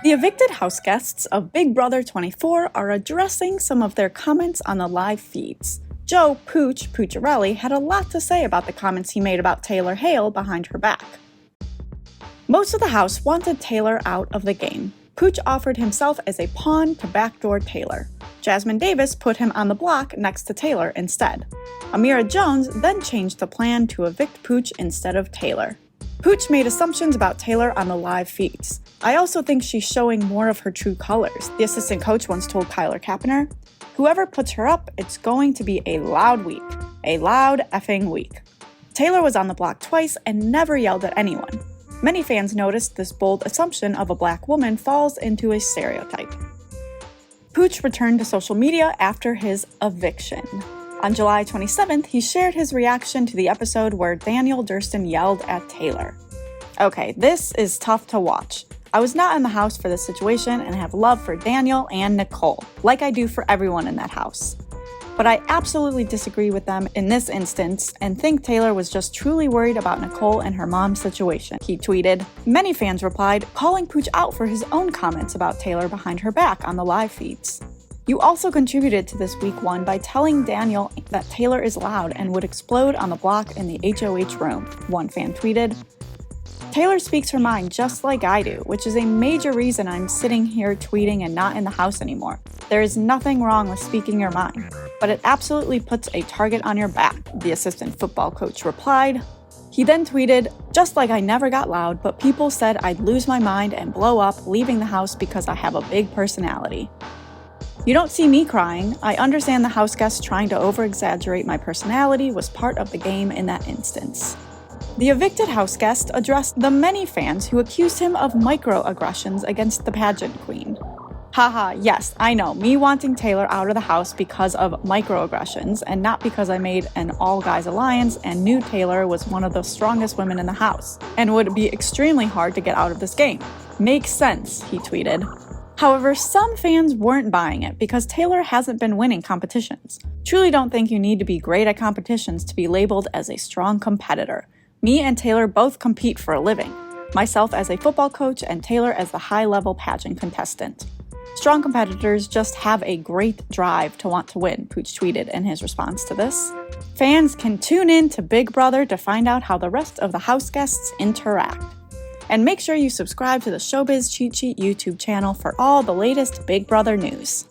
The evicted house guests of Big Brother 24 are addressing some of their comments on the live feeds. Joe Pooch Pucciarelli had a lot to say about the comments he made about Taylor Hale behind her back. Most of the house wanted Taylor out of the game. Pooch offered himself as a pawn to backdoor Taylor. Jasmine Davis put him on the block next to Taylor instead. Amira Jones then changed the plan to evict Pooch instead of Taylor. Pooch made assumptions about Taylor on the live feeds. I also think she's showing more of her true colors. The assistant coach once told Kyler Kaepernick, "Whoever puts her up, it's going to be a loud week. A loud effing week." Taylor was on the block twice and never yelled at anyone. Many fans noticed this bold assumption of a black woman falls into a stereotype. Pooch returned to social media after his eviction. On July 27th, he shared his reaction to the episode where Daniel Durston yelled at Taylor. Okay, this is tough to watch. I was not in the house for this situation and have love for Daniel and Nicole, like I do for everyone in that house. But I absolutely disagree with them in this instance and think Taylor was just truly worried about Nicole and her mom's situation, he tweeted. Many fans replied, calling Pooch out for his own comments about Taylor behind her back on the live feeds. You also contributed to this week one by telling Daniel that Taylor is loud and would explode on the block in the HOH room, one fan tweeted. Taylor speaks her mind just like I do, which is a major reason I'm sitting here tweeting and not in the house anymore. There is nothing wrong with speaking your mind, but it absolutely puts a target on your back, the assistant football coach replied. He then tweeted, "Just like I never got loud, but people said I'd lose my mind and blow up leaving the house because I have a big personality. You don't see me crying. I understand the house guests trying to over-exaggerate my personality was part of the game in that instance." The evicted house guest addressed the many fans who accused him of microaggressions against the pageant queen. Haha, yes, I know, me wanting Taylor out of the house because of microaggressions and not because I made an all-guys alliance and knew Taylor was one of the strongest women in the house and would be extremely hard to get out of this game. Makes sense, he tweeted. However, some fans weren't buying it because Taylor hasn't been winning competitions. Truly don't think you need to be great at competitions to be labeled as a strong competitor. Me and Taylor both compete for a living, myself as a football coach and Taylor as the high-level pageant contestant. Strong competitors just have a great drive to want to win, Pooch tweeted in his response to this. Fans can tune in to Big Brother to find out how the rest of the house guests interact. And make sure you subscribe to the Showbiz Cheat Sheet YouTube channel for all the latest Big Brother news.